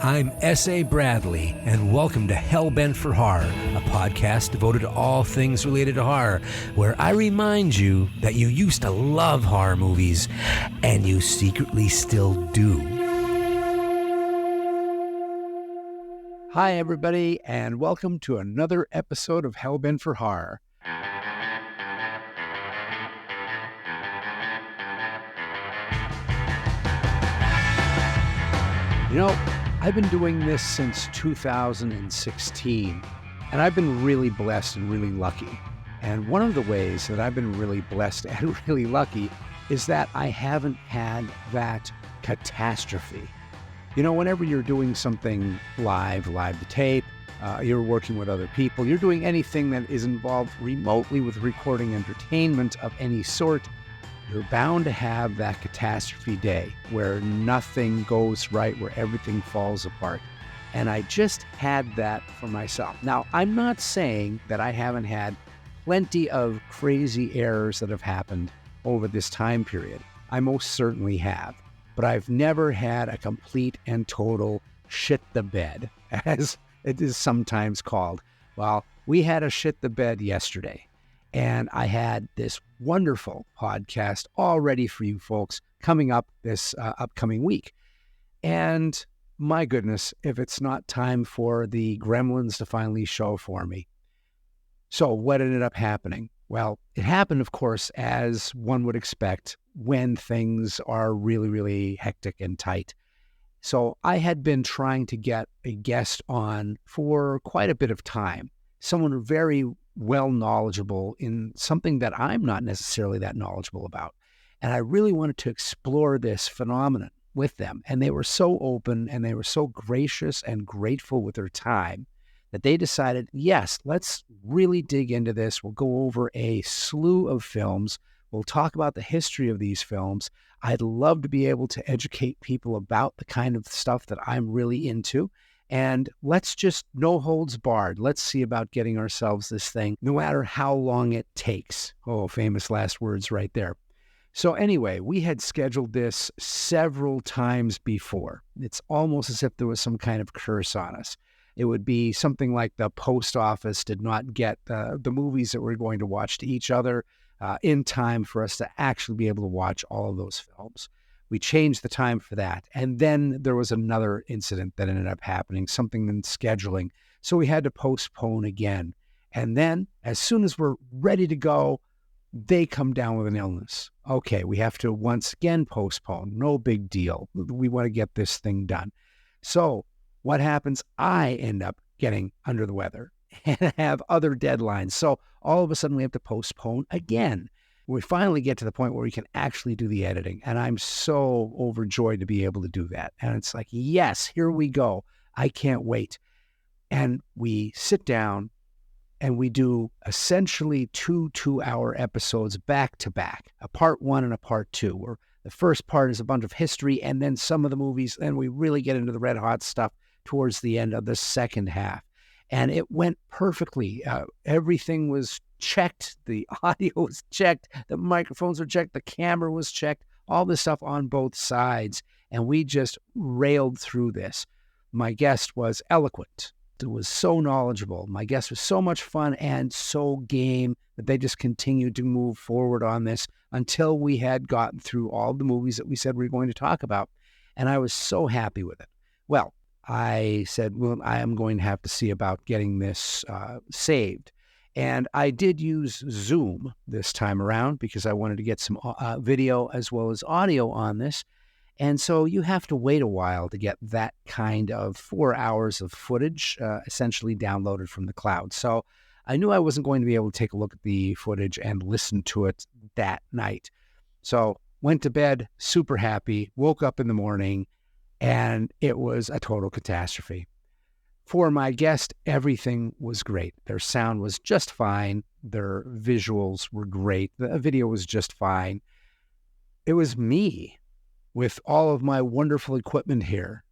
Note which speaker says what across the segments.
Speaker 1: I'm S.A. Bradley, and welcome to Hellbent for Horror, a podcast devoted to all things related to horror, where I remind you that you used to love horror movies, and you secretly still do.
Speaker 2: Hi, everybody, and welcome to another episode of Hellbent for Horror. You know, I've been doing this since 2016, and I've been really blessed and really lucky. And one of the ways that I've been really blessed and really lucky is that I haven't had that catastrophe. You know, whenever you're doing something live to tape, you're working with other people, you're doing anything that is involved remotely with recording entertainment of any sort, you're bound to have that catastrophe day where nothing goes right, where everything falls apart. And I just had that for myself. Now, I'm not saying that I haven't had plenty of crazy errors that have happened over this time period. I most certainly have. But I've never had a complete and total shit the bed, as it is sometimes called. Well, we had a shit the bed yesterday. And I had this wonderful podcast all ready for you folks coming up this upcoming week. And my goodness, if it's not time for the gremlins to finally show for me. So what ended up happening? Well, it happened, of course, as one would expect when things are really, really hectic and tight. So I had been trying to get a guest on for quite a bit of time, someone very well knowledgeable in something that I'm not necessarily that knowledgeable about. And I really wanted to explore this phenomenon with them. And they were so open and they were so gracious and grateful with their time that they decided, yes, let's really dig into this. We'll go over a slew of films. We'll talk about the history of these films. I'd love to be able to educate people about the kind of stuff that I'm really into. And let's just no holds barred. Let's see about getting ourselves this thing, no matter how long it takes. Oh, famous last words right there. So anyway, we had scheduled this several times before. It's almost as if there was some kind of curse on us. It would be something like the post office did not get the movies that we're going to watch to each other in time for us to actually be able to watch all of those films. We changed the time for that. And then there was another incident that ended up happening, something in scheduling. So we had to postpone again. And then as soon as we're ready to go, they come down with an illness. Okay, we have to once again postpone. No big deal. We want to get this thing done. So what happens? I end up getting under the weather and have other deadlines. So all of a sudden we have to postpone again. We finally get to the point where we can actually do the editing. And I'm so overjoyed to be able to do that. And it's like, yes, here we go. I can't wait. And we sit down and we do essentially two 2-hour episodes back to back, a part one and a part two, where the first part is a bunch of history and then some of the movies. And we really get into the red hot stuff towards the end of the second half. And it went perfectly. Everything was checked. The audio was checked. The microphones were checked. The camera was checked. All this stuff on both sides. And we just railed through this. My guest was eloquent. It was so knowledgeable. My guest was so much fun and so game that they just continued to move forward on this until we had gotten through all the movies that we said we were going to talk about. And I was so happy with it. Well, I said, well, I am going to have to see about getting this saved. And I did use Zoom this time around because I wanted to get some video as well as audio on this. And so you have to wait a while to get that kind of 4 hours of footage essentially downloaded from the cloud. So I knew I wasn't going to be able to take a look at the footage and listen to it that night. So went to bed super happy, woke up in the morning, and it was a total catastrophe. For my guest, everything was great. Their sound was just fine. Their visuals were great. The video was just fine. It was me with all of my wonderful equipment here.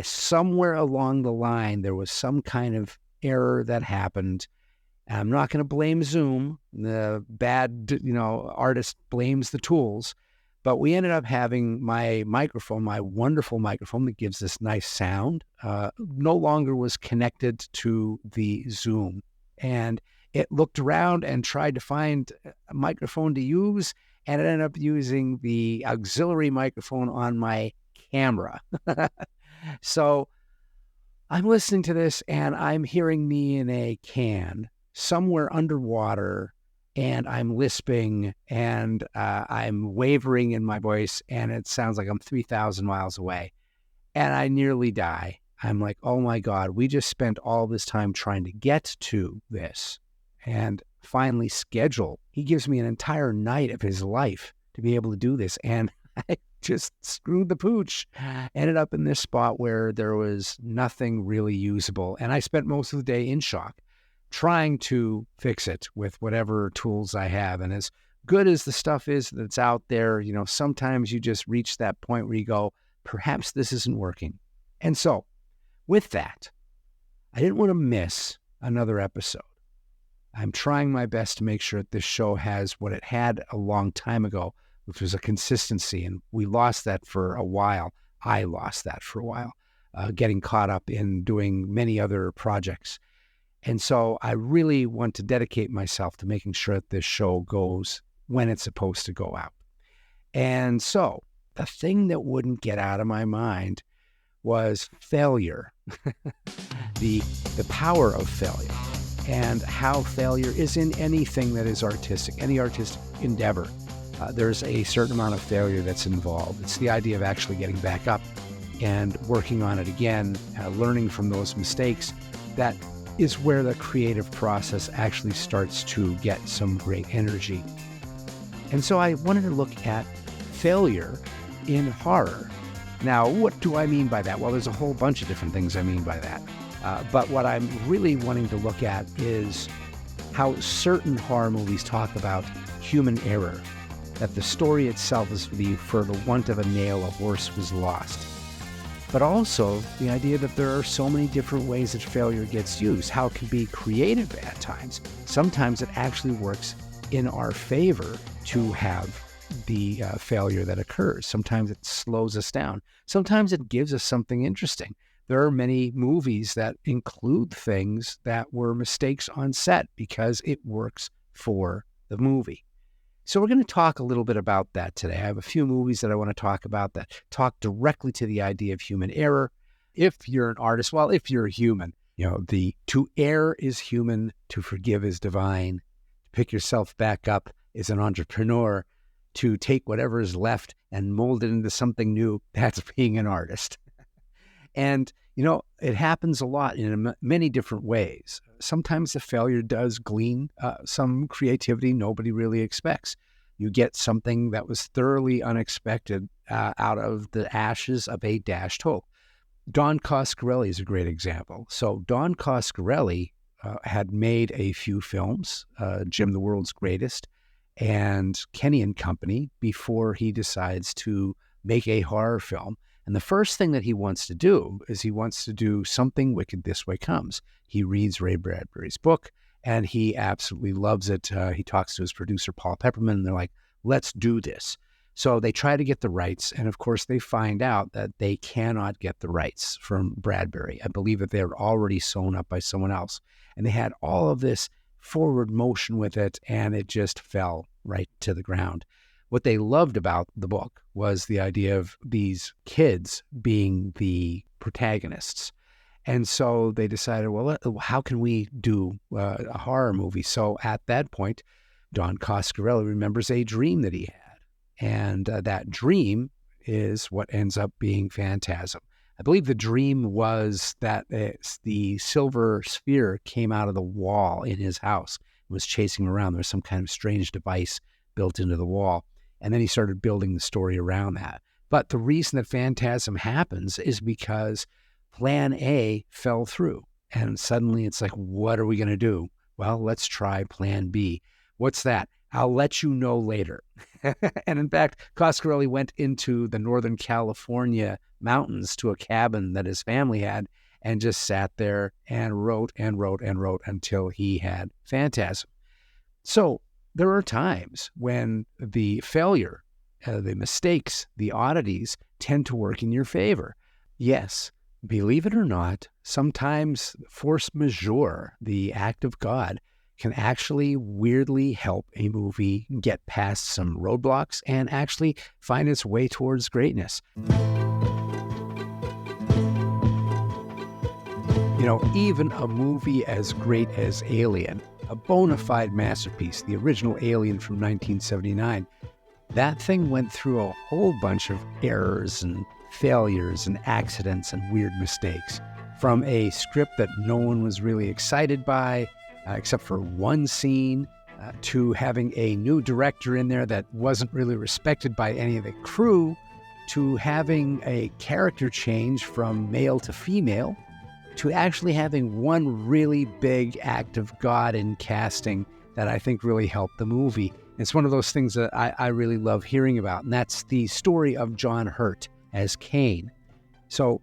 Speaker 2: Somewhere along the line, there was some kind of error that happened. And I'm not going to blame Zoom. The bad, artist blames the tools. But we ended up having my microphone, my wonderful microphone that gives this nice sound, no longer was connected to the Zoom. And it looked around and tried to find a microphone to use, and it ended up using the auxiliary microphone on my camera. So I'm listening to this, and I'm hearing me in a can somewhere underwater, and I'm lisping, and I'm wavering in my voice, and it sounds like I'm 3,000 miles away, and I nearly die. I'm like, oh my God, we just spent all this time trying to get to this and finally schedule. He gives me an entire night of his life to be able to do this, and I just screwed the pooch. Ended up in this spot where there was nothing really usable, and I spent most of the day in shock, trying to fix it with whatever tools I have. And as good as the stuff is that's out there, sometimes you just reach that point where you go, perhaps this isn't working. And so with that, I didn't want to miss another episode. I'm trying my best to make sure that this show has what it had a long time ago, which was a consistency. And we lost that for a while. I lost that for a while, getting caught up in doing many other projects. And so I really want to dedicate myself to making sure that this show goes when it's supposed to go out. And so the thing that wouldn't get out of my mind was failure, the power of failure, and how failure is in anything that is artistic, any artistic endeavor. There's a certain amount of failure that's involved. It's the idea of actually getting back up and working on it again, learning from those mistakes. That is where the creative process actually starts to get some great energy. And so I wanted to look at failure in horror. Now, what do I mean by that? Well, there's a whole bunch of different things I mean by that. But what I'm really wanting to look at is how certain horror movies talk about human error, that the story itself is for the want of a nail, a horse was lost. But also the idea that there are so many different ways that failure gets used, how it can be creative at times. Sometimes it actually works in our favor to have the failure that occurs. Sometimes it slows us down. Sometimes it gives us something interesting. There are many movies that include things that were mistakes on set because it works for the movie. So we're going to talk a little bit about that today. I have a few movies that I want to talk about that talk directly to the idea of human error. If you're an artist, well, if you're a human, to err is human, to forgive is divine, to pick yourself back up is an entrepreneur, to take whatever is left and mold it into something new, that's being an artist. And, it happens a lot in many different ways. Sometimes the failure does glean some creativity nobody really expects. You get something that was thoroughly unexpected out of the ashes of a dashed hope. Don Coscarelli is a great example. So Don Coscarelli had made a few films, Jim the World's Greatest and Kenny and Company, before he decides to make a horror film. And the first thing that he wants to do is he wants to do Something Wicked This Way Comes. He reads Ray Bradbury's book, and he absolutely loves it. He talks to his producer, Paul Pepperman, and they're like, let's do this. So they try to get the rights, and of course they find out that they cannot get the rights from Bradbury. I believe that they were already sewn up by someone else. And they had all of this forward motion with it, and it just fell right to the ground. What they loved about the book was the idea of these kids being the protagonists. And so they decided, well, how can we do a horror movie? So at that point, Don Coscarelli remembers a dream that he had. And that dream is what ends up being Phantasm. I believe the dream was that the silver sphere came out of the wall in his house and was chasing him around. There was some kind of strange device built into the wall. And then he started building the story around that. But the reason that Phantasm happens is because Plan A fell through. And suddenly it's like, what are we going to do? Well, let's try Plan B. What's that? I'll let you know later. And in fact, Coscarelli went into the Northern California mountains to a cabin that his family had and just sat there and wrote and wrote and wrote until he had Phantasm. So there are times when the failure the mistakes, the oddities tend to work in your favor. Yes, believe it or not, sometimes force majeure, the act of God, can actually weirdly help a movie get past some roadblocks and actually find its way towards greatness. You know, even a movie as great as Alien, a bona fide masterpiece, the original Alien from 1979, that thing went through a whole bunch of errors and failures and accidents and weird mistakes. From a script that no one was really excited by, except for one scene, to having a new director in there that wasn't really respected by any of the crew, to having a character change from male to female, to actually having one really big act of God in casting that I think really helped the movie. It's one of those things that I really love hearing about, and that's the story of John Hurt as Cain. So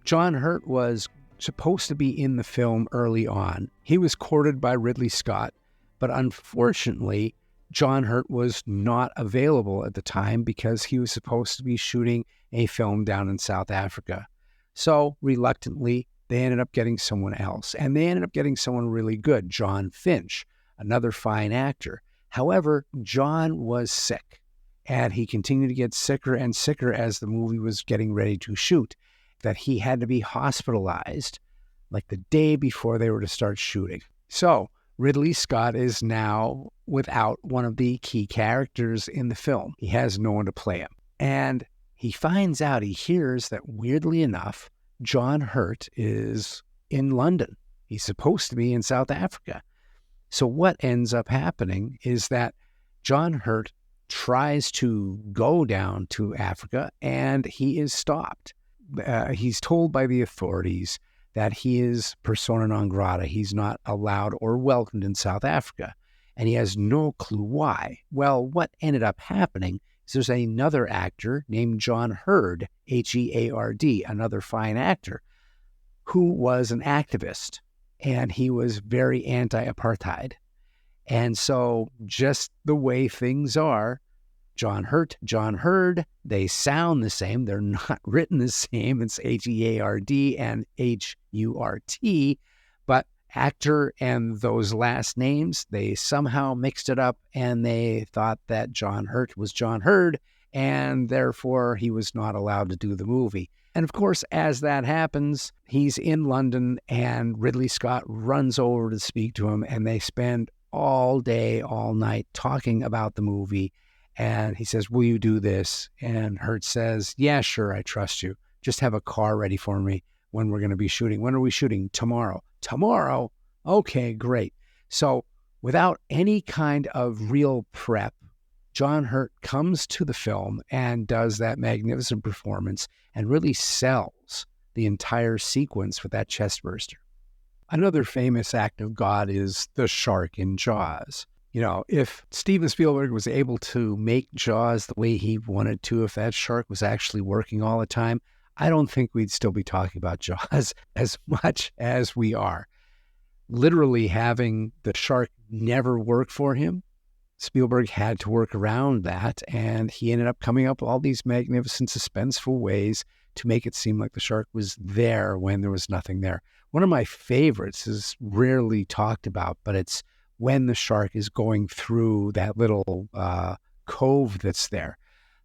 Speaker 2: John Hurt was supposed to be in the film early on. He was courted by Ridley Scott, but unfortunately, John Hurt was not available at the time because he was supposed to be shooting a film down in South Africa. So reluctantly, they ended up getting someone else, and they ended up getting someone really good, John Finch, another fine actor. However, John was sick, and he continued to get sicker and sicker as the movie was getting ready to shoot, that he had to be hospitalized like the day before they were to start shooting. So Ridley Scott is now without one of the key characters in the film. He has no one to play him. And he hears that weirdly enough, John Hurt is in London. He's supposed to be in South Africa. So what ends up happening is that John Hurt tries to go down to Africa and he is stopped. He's told by the authorities that he is persona non grata. He's not allowed or welcomed in South Africa. And he has no clue why. Well, what ended up happening is there's another actor named John Heard, Heard, another fine actor, who was an activist. And he was very anti-apartheid. And so just the way things are, John Hurt, John Heard, they sound the same. They're not written the same. It's Heard and Hurt. But actor and those last names, they somehow mixed it up and they thought that John Hurt was John Heard, and therefore he was not allowed to do the movie. And of course, as that happens, he's in London and Ridley Scott runs over to speak to him, and they spend all day, all night talking about the movie. And he says, "Will you do this?" And Hurt says, "Yeah, sure, I trust you. Just have a car ready for me when we're going to be shooting." "When are we shooting?" "Tomorrow." "Tomorrow? Okay, great." So without any kind of real prep, John Hurt comes to the film and does that magnificent performance and really sells the entire sequence with that chest burster. Another famous act of God is the shark in Jaws. You know, if Steven Spielberg was able to make Jaws the way he wanted to, if that shark was actually working all the time, I don't think we'd still be talking about Jaws as much as we are. Literally having the shark never work for him, Spielberg had to work around that, and he ended up coming up with all these magnificent, suspenseful ways to make it seem like the shark was there when there was nothing there. One of my favorites is rarely talked about, but it's when the shark is going through that little cove that's there.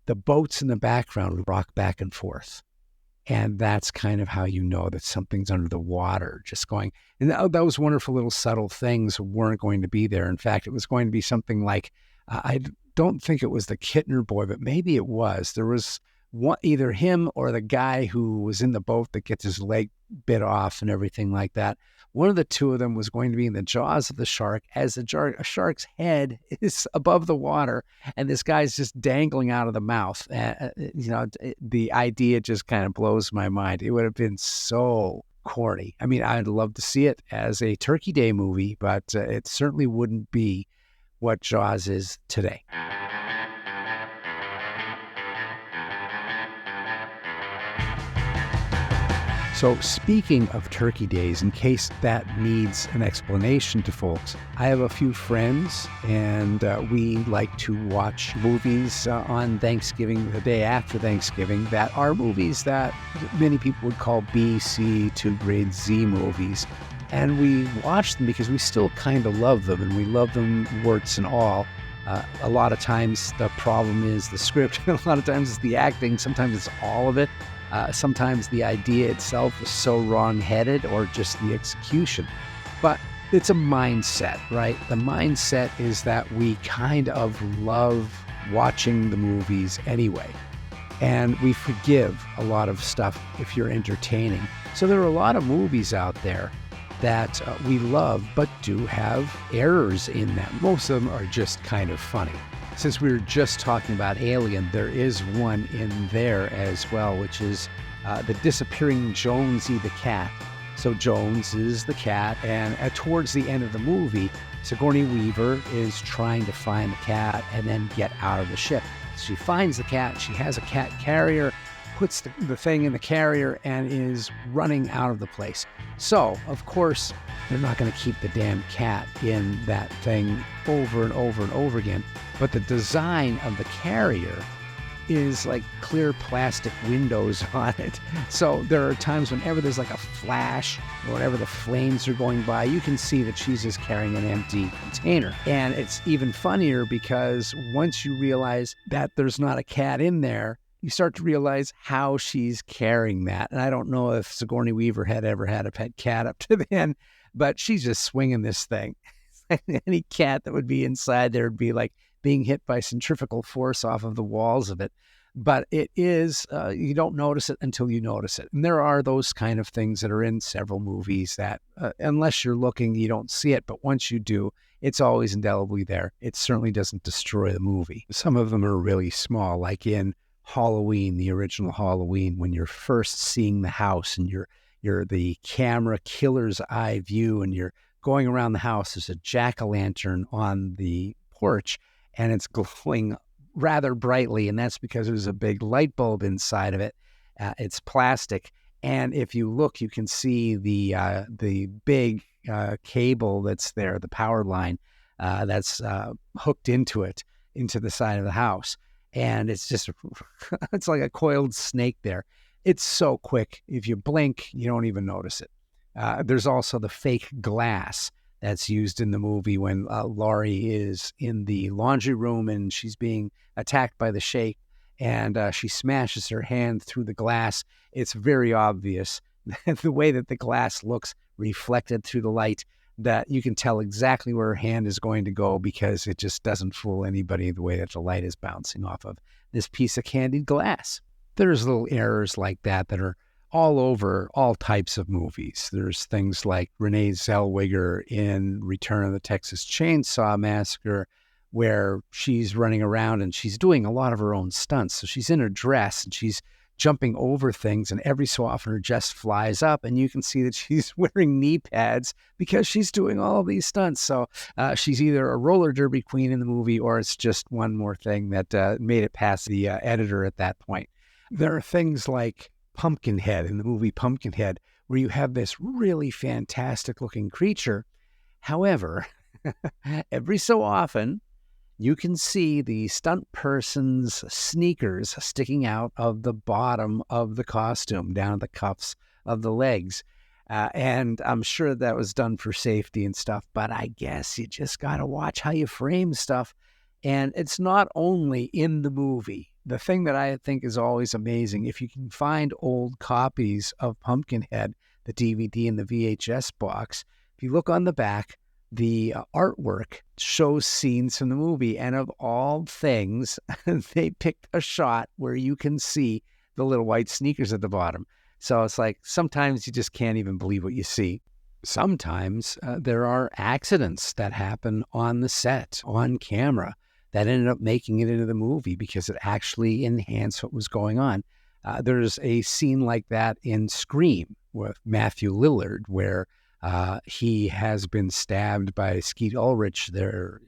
Speaker 2: The boats in the background rock back and forth. And that's kind of how you know that something's under the water, just going. And those wonderful little subtle things weren't going to be there. In fact, it was going to be something like, I don't think it was the Kittner boy, but maybe it was. There was either him or the guy who was in the boat that gets his leg bit off and everything like that. One of the two of them was going to be in the jaws of the shark as a shark's head is above the water and this guy's just dangling out of the mouth. The idea just kind of blows my mind. It would have been so corny. I mean, I'd love to see it as a Turkey Day movie, but it certainly wouldn't be what Jaws is today. So speaking of Turkey Days, in case that needs an explanation to folks, I have a few friends and we like to watch movies on Thanksgiving, the day after Thanksgiving, that are movies that many people would call B, C to grade Z movies. And we watch them because we still kind of love them, and we love them warts and all. A lot of times the problem is the script, a lot of times it's the acting, sometimes it's all of it. Sometimes the idea itself is so wrong-headed, or just the execution. But it's a mindset, right? The mindset is that we kind of love watching the movies anyway. And we forgive a lot of stuff if you're entertaining. So there are a lot of movies out there that we love, but do have errors in them. Most of them are just kind of funny. Since we were just talking about Alien, there is one in there as well, which is the disappearing Jonesy the cat. So Jones is the cat, and towards the end of the movie, Sigourney Weaver is trying to find the cat and then get out of the ship. She finds the cat, she has a cat carrier, puts the thing in the carrier, and is running out of the place. So, of course, they're not going to keep the damn cat in that thing over and over and over again. But the design of the carrier is like clear plastic windows on it. So there are times whenever there's like a flash or whenever the flames are going by, you can see that she's just carrying an empty container. And it's even funnier because once you realize that there's not a cat in there, you start to realize how she's carrying that. And I don't know if Sigourney Weaver had ever had a pet cat up to then, but she's just swinging this thing. Any cat that would be inside there would be like being hit by centrifugal force off of the walls of it. But it is, you don't notice it until you notice it. And there are those kind of things that are in several movies that, unless you're looking, you don't see it. But once you do, it's always indelibly there. It certainly doesn't destroy the movie. Some of them are really small, like in Halloween, the original Halloween, when you're first seeing the house and you're the camera killer's eye view and you're going around the house. There's a jack-o'-lantern on the porch and it's glowing rather brightly, and that's because there's a big light bulb inside of it. It's plastic, and if you look, you can see the big cable that's there, the power line that's hooked into it, into the side of the house. And it's just, it's like a coiled snake there. It's so quick. If you blink, you don't even notice it. There's also the fake glass that's used in the movie when Laurie is in the laundry room and she's being attacked by the Sheikh, and she smashes her hand through the glass. It's very obvious the way that the glass looks reflected through the light, that you can tell exactly where her hand is going to go because it just doesn't fool anybody the way that the light is bouncing off of this piece of candied glass. There's little errors like that that are all over all types of movies. There's things like Renee Zellweger in Return of the Texas Chainsaw Massacre, where she's running around and she's doing a lot of her own stunts. So she's in her dress and she's jumping over things, and every so often her dress flies up and you can see that she's wearing knee pads because she's doing all of these stunts. So she's either a roller derby queen in the movie, or it's just one more thing that made it past the editor at that point. There are things like Pumpkinhead in the movie Pumpkinhead, where you have this really fantastic looking creature. However, every so often you can see the stunt person's sneakers sticking out of the bottom of the costume, down at the cuffs of the legs. And I'm sure that was done for safety and stuff, but I guess you just got to watch how you frame stuff. And it's not only in the movie. The thing that I think is always amazing, if you can find old copies of Pumpkinhead, the DVD and the VHS box, if you look on the back, the artwork shows scenes from the movie. And of all things, they picked a shot where you can see the little white sneakers at the bottom. So it's like sometimes you just can't even believe what you see. Sometimes there are accidents that happen on the set, on camera, that ended up making it into the movie because it actually enhanced what was going on. There's a scene like that in Scream with Matthew Lillard where he has been stabbed by Skeet Ulrich there.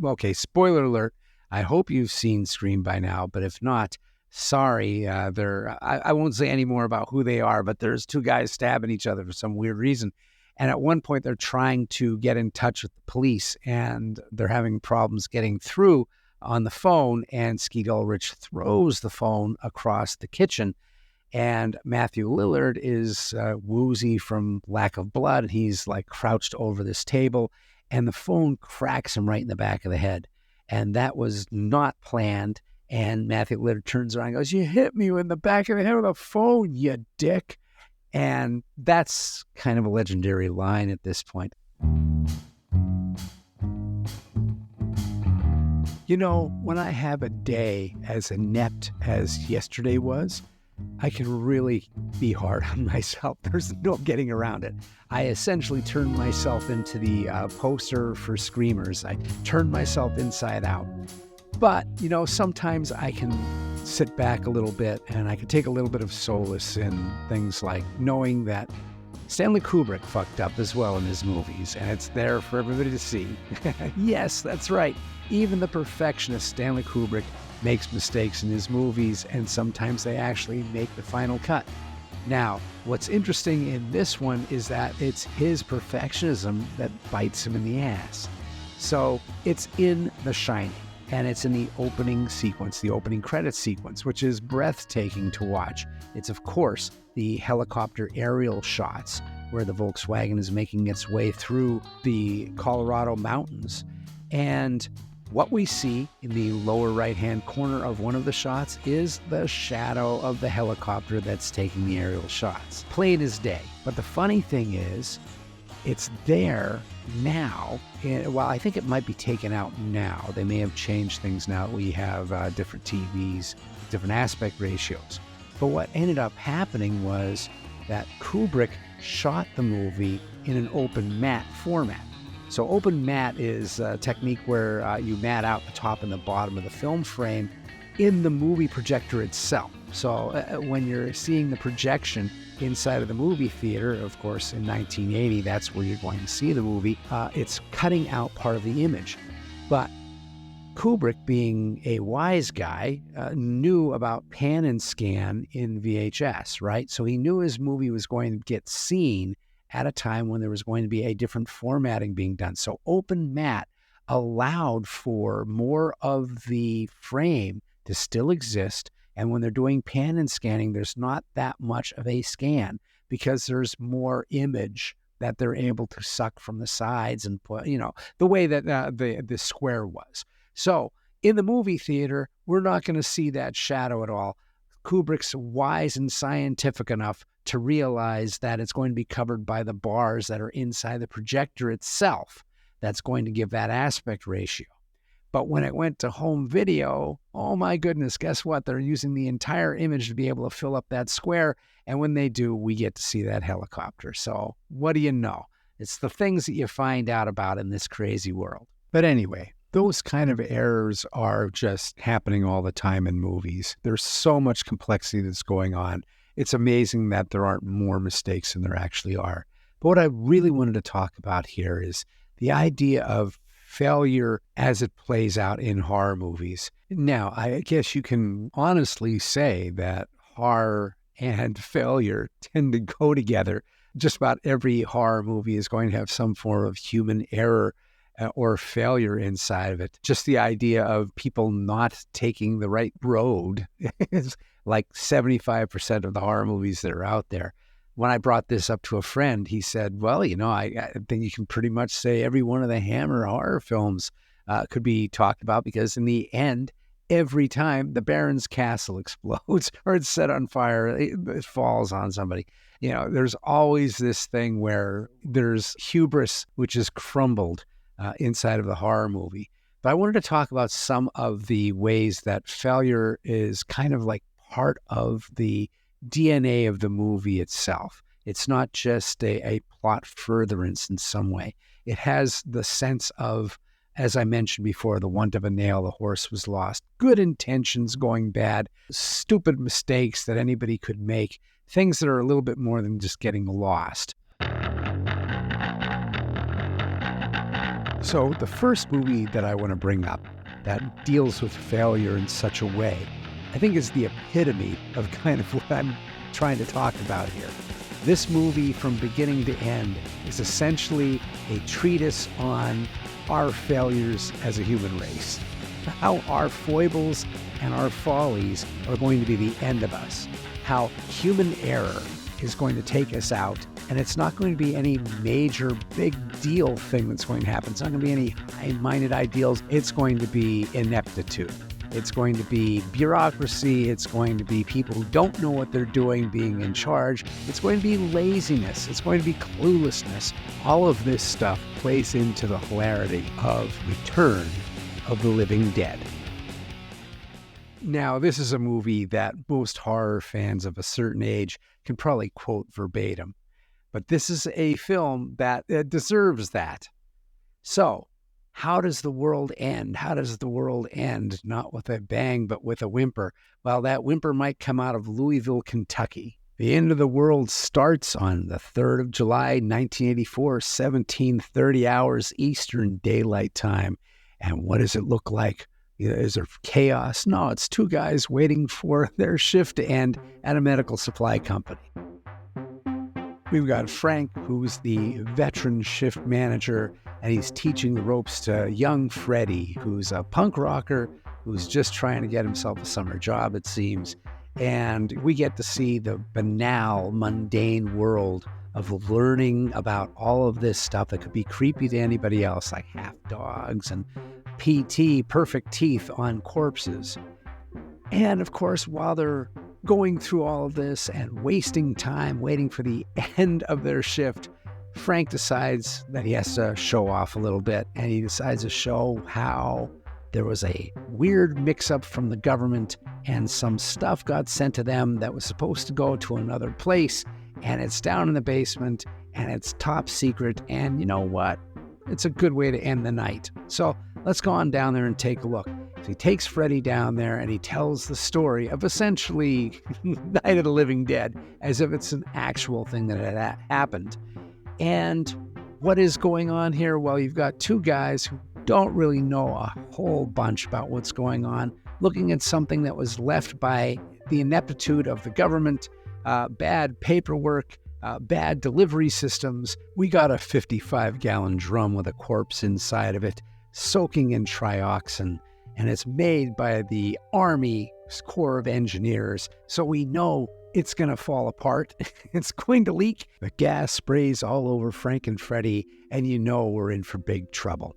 Speaker 2: Okay, spoiler alert. I hope you've seen Scream by now, but if not, sorry, I won't say any more about who they are, but there's two guys stabbing each other for some weird reason. And at one point, they're trying to get in touch with the police, and they're having problems getting through on the phone, and Skeet Ulrich throws the phone across the kitchen. And Matthew Lillard is woozy from lack of blood. And he's like crouched over this table, and the phone cracks him right in the back of the head. And that was not planned. And Matthew Lillard turns around and goes, "You hit me in the back of the head with a phone, you dick." And that's kind of a legendary line at this point. You know, when I have a day as inept as yesterday was, I can really be hard on myself. There's no getting around it. I essentially turned myself into the poster for Screamers. I turned myself inside out. But, you know, sometimes I can sit back a little bit and I can take a little bit of solace in things like knowing that Stanley Kubrick fucked up as well in his movies, and it's there for everybody to see. Yes, that's right. Even the perfectionist Stanley Kubrick makes mistakes in his movies, and sometimes they actually make the final cut. Now, what's interesting in this one is that it's his perfectionism that bites him in the ass. So it's in The Shining, and it's in the opening sequence, the opening credits sequence, which is breathtaking to watch. It's, of course, the helicopter aerial shots where the Volkswagen is making its way through the Colorado mountains. And what we see in the lower right-hand corner of one of the shots is the shadow of the helicopter that's taking the aerial shots. Plain as day. But the funny thing is, it's there now. Well, I think it might be taken out now. They may have changed things now. We have different TVs, different aspect ratios. But what ended up happening was that Kubrick shot the movie in an open matte format. So open matte is a technique where you matte out the top and the bottom of the film frame in the movie projector itself. So when you're seeing the projection inside of the movie theater, of course, in 1980, that's where you're going to see the movie, it's cutting out part of the image. But Kubrick, being a wise guy, knew about pan and scan in VHS, right? So he knew his movie was going to get seen at a time when there was going to be a different formatting being done. So open matte allowed for more of the frame to still exist. And when they're doing pan and scanning, there's not that much of a scan because there's more image that they're able to suck from the sides and put, you know, the way that the square was. So in the movie theater, we're not going to see that shadow at all. Kubrick's wise and scientific enough to realize that it's going to be covered by the bars that are inside the projector itself. That's going to give that aspect ratio. But when it went to home video, oh my goodness, guess what? They're using the entire image to be able to fill up that square. And when they do, we get to see that helicopter. So what do you know? It's the things that you find out about in this crazy world. But anyway, those kind of errors are just happening all the time in movies. There's so much complexity that's going on. It's amazing that there aren't more mistakes than there actually are. But what I really wanted to talk about here is the idea of failure as it plays out in horror movies. Now, I guess you can honestly say that horror and failure tend to go together. Just about every horror movie is going to have some form of human error or failure inside of it. Just the idea of people not taking the right road is like 75% of the horror movies that are out there. When I brought this up to a friend, he said, well, you know, I think you can pretty much say every one of the Hammer horror films could be talked about because in the end, every time the Baron's castle explodes or it's set on fire, it falls on somebody. You know, there's always this thing where there's hubris, which is crumbled inside of the horror movie. But I wanted to talk about some of the ways that failure is kind of like part of the DNA of the movie itself. It's not just a plot furtherance in some way. It has the sense of, as I mentioned before, the want of a nail, the horse was lost, good intentions going bad, stupid mistakes that anybody could make, things that are a little bit more than just getting lost. So the first movie that I want to bring up that deals with failure in such a way I think is the epitome of kind of what I'm trying to talk about here. This movie, from beginning to end, is essentially a treatise on our failures as a human race, how our foibles and our follies are going to be the end of us, how human error is going to take us out, and it's not going to be any major big deal thing that's going to happen. It's not going to be any high-minded ideals. It's going to be ineptitude. It's going to be bureaucracy. It's going to be people who don't know what they're doing being in charge. It's going to be laziness. It's going to be cluelessness. All of this stuff plays into the hilarity of Return of the Living Dead. Now, this is a movie that most horror fans of a certain age can probably quote verbatim, but this is a film that deserves that. So, how does the world end? How does the world end? Not with a bang, but with a whimper. Well, that whimper might come out of Louisville, Kentucky. The end of the world starts on the 3rd of July, 1984, 17:30 hours Eastern Daylight Time. And what does it look like? Is there chaos? No, it's two guys waiting for their shift to end at a medical supply company. We've got Frank, who's the veteran shift manager, and he's teaching the ropes to young Freddie, who's a punk rocker who's just trying to get himself a summer job, it seems. And we get to see the banal, mundane world of learning about all of this stuff that could be creepy to anybody else, like half dogs and PT, perfect teeth on corpses. And of course, while they're going through all of this and wasting time waiting for the end of their shift, Frank decides that he has to show off a little bit, and he decides to show how there was a weird mix-up from the government and some stuff got sent to them that was supposed to go to another place, and it's down in the basement, and it's top secret, and you know what? It's a good way to end the night. So let's go on down there and take a look. So he takes Freddie down there and he tells the story of essentially Night of the Living Dead as if it's an actual thing that had happened. And what is going on here? Well, you've got two guys who don't really know a whole bunch about what's going on, looking at something that was left by the ineptitude of the government, bad paperwork, bad delivery systems. We got a 55-gallon drum with a corpse inside of it, soaking in trioxin, and it's made by the Army Corps of Engineers, so we know it's going to fall apart. It's going to leak. The gas sprays all over Frank and Freddie, and you know we're in for big trouble.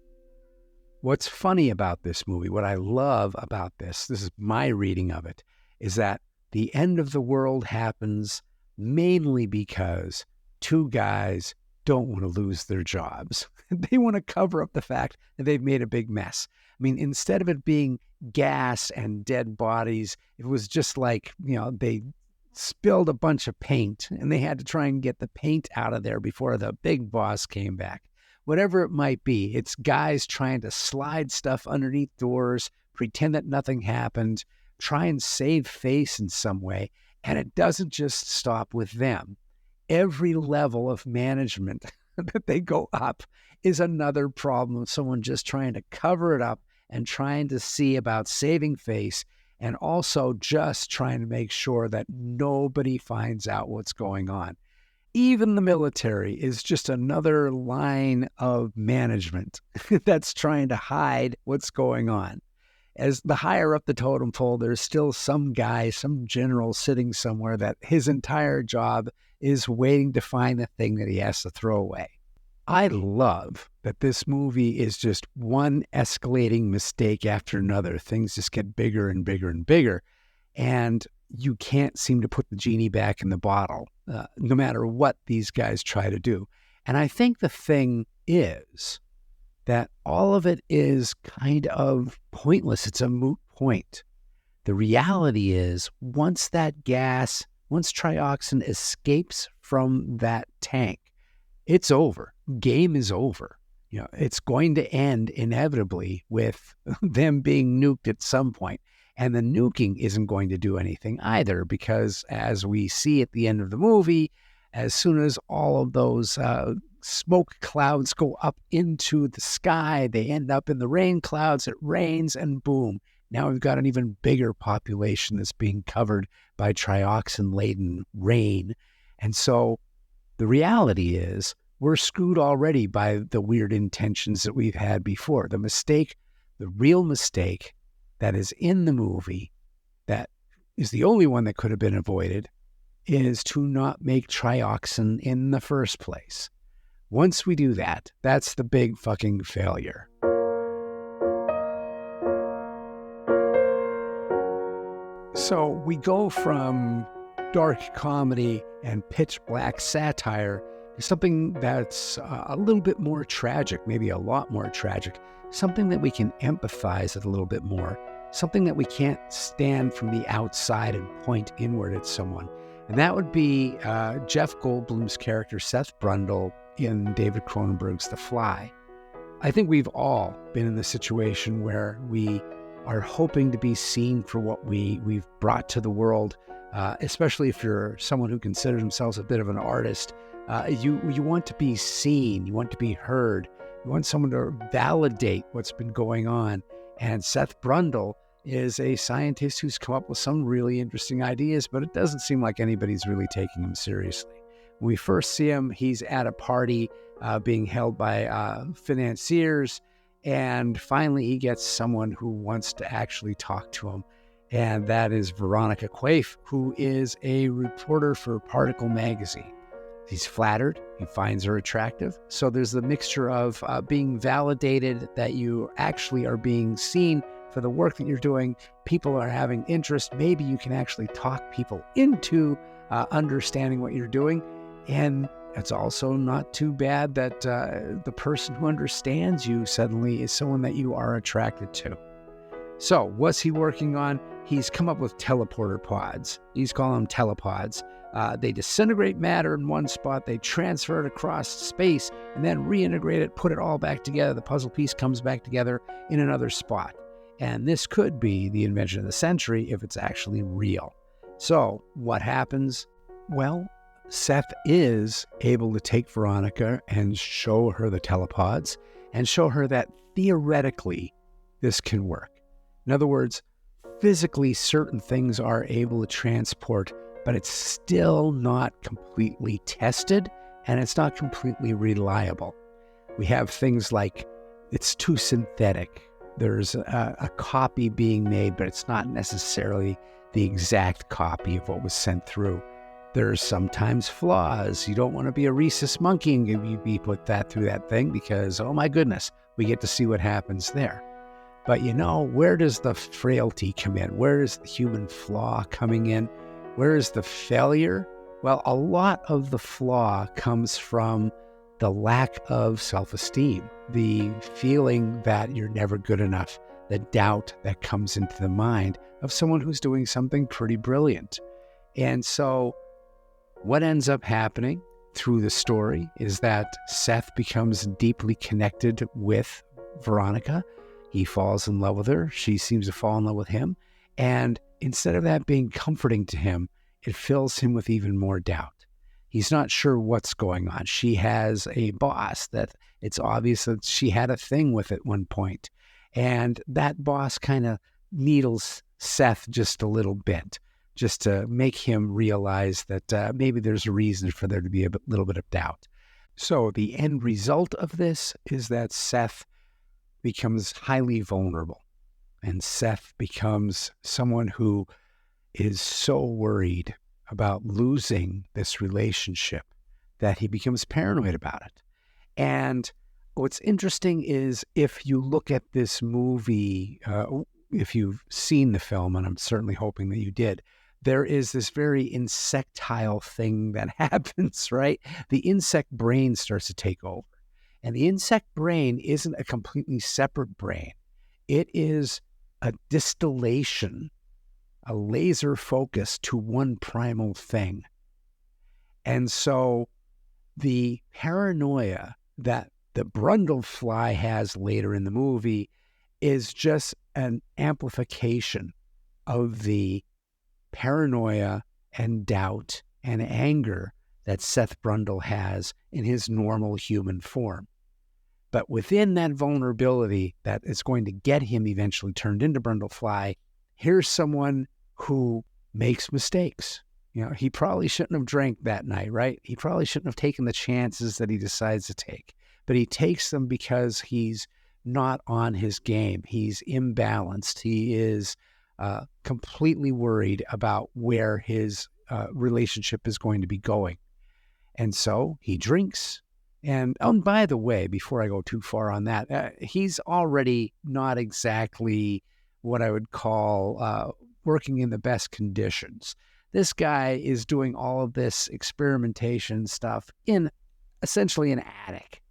Speaker 2: What's funny about this movie, what I love about this is my reading of it, is that the end of the world happens mainly because two guys don't want to lose their jobs. They want to cover up the fact that they've made a big mess. I mean, instead of it being gas and dead bodies, it was just like, they spilled a bunch of paint and they had to try and get the paint out of there before the big boss came back. Whatever it might be, it's guys trying to slide stuff underneath doors, pretend that nothing happened, try and save face in some way. And it doesn't just stop with them. Every level of management that they go up is another problem of someone just trying to cover it up and trying to see about saving face, and also just trying to make sure that nobody finds out what's going on. Even the military is just another line of management that's trying to hide what's going on. As the higher up the totem pole, there's still some guy, some general sitting somewhere that his entire job is waiting to find the thing that he has to throw away. I love that this movie is just one escalating mistake after another. Things just get bigger and bigger and bigger, and you can't seem to put the genie back in the bottle, no matter what these guys try to do. And I think the thing is that all of it is kind of pointless. It's a moot point. The reality is, once trioxin escapes from that tank, it's over. Game is over. It's going to end inevitably with them being nuked at some point. And the nuking isn't going to do anything either, because as we see at the end of the movie, as soon as all of those smoke clouds go up into the sky, they end up in the rain clouds, it rains, and boom, Now we've got an even bigger population that's being covered by trioxin-laden rain. And so the reality is we're screwed already by the weird intentions that we've had before. The mistake, the real mistake that is in the movie, that is the only one that could have been avoided, is to not make trioxin in the first place. Once we do that, that's the big fucking failure. So we go from dark comedy and pitch black satire to something that's a little bit more tragic, maybe a lot more tragic, something that we can empathize with a little bit more, something that we can't stand from the outside and point inward at someone. And that would be Jeff Goldblum's character, Seth Brundle, in David Cronenberg's The Fly. I think we've all been in the situation where we are hoping to be seen for what we've brought to the world, especially if you're someone who considers themselves a bit of an artist. You want to be seen, you want to be heard, you want someone to validate what's been going on. And Seth Brundle is a scientist who's come up with some really interesting ideas, but it doesn't seem like anybody's really taking him seriously. When we first see him, he's at a party being held by financiers, and finally he gets someone who wants to actually talk to him, and that is Veronica Quaife, who is a reporter for Particle magazine. He's flattered, he finds her attractive, so there's the mixture of being validated that you actually are being seen for the work that you're doing, people are having interest, maybe you can actually talk people into understanding what you're doing. And it's also not too bad that the person who understands you suddenly is someone that you are attracted to. So what's he working on? He's come up with teleporter pods. He's calling them telepods. They disintegrate matter in one spot, they transfer it across space, and then reintegrate it, put it all back together. The puzzle piece comes back together in another spot. And this could be the invention of the century if it's actually real. So what happens? Well, Seth is able to take Veronica and show her the telepods and show her that theoretically this can work. In other words, physically certain things are able to transport, but it's still not completely tested and it's not completely reliable. We have things like it's too synthetic. There's a copy being made, but it's not necessarily the exact copy of what was sent through. There's sometimes flaws. You don't want to be a rhesus monkey and be put that through that thing because, oh my goodness, we get to see what happens there. But where does the frailty come in? Where is the human flaw coming in? Where is the failure? Well, a lot of the flaw comes from the lack of self-esteem, the feeling that you're never good enough, the doubt that comes into the mind of someone who's doing something pretty brilliant. And so what ends up happening through the story is that Seth becomes deeply connected with Veronica. He falls in love with her. She seems to fall in love with him. And instead of that being comforting to him, it fills him with even more doubt. He's not sure what's going on. She has a boss that it's obvious that she had a thing with at one point. And that boss kind of needles Seth just a little bit, just to make him realize that maybe there's a reason for there to be a little bit of doubt. So the end result of this is that Seth becomes highly vulnerable. And Seth becomes someone who is so worried about losing this relationship that he becomes paranoid about it. And what's interesting is if you look at this movie, if you've seen the film, and I'm certainly hoping that you did, there is this very insectile thing that happens, right? The insect brain starts to take over. And the insect brain isn't a completely separate brain. It is a distillation, a laser focus to one primal thing. And so the paranoia that the Brundle fly has later in the movie is just an amplification of the paranoia and doubt and anger that Seth Brundle has in his normal human form. But within that vulnerability that is going to get him eventually turned into Brundlefly, here's someone who makes mistakes. He probably shouldn't have drank that night, right? He probably shouldn't have taken the chances that he decides to take. But he takes them because he's not on his game. He's imbalanced. He is completely worried about where his relationship is going to be going. And so he drinks. And by the way, before I go too far on that, he's already not exactly what I would call working in the best conditions. This guy is doing all of this experimentation stuff in essentially an attic.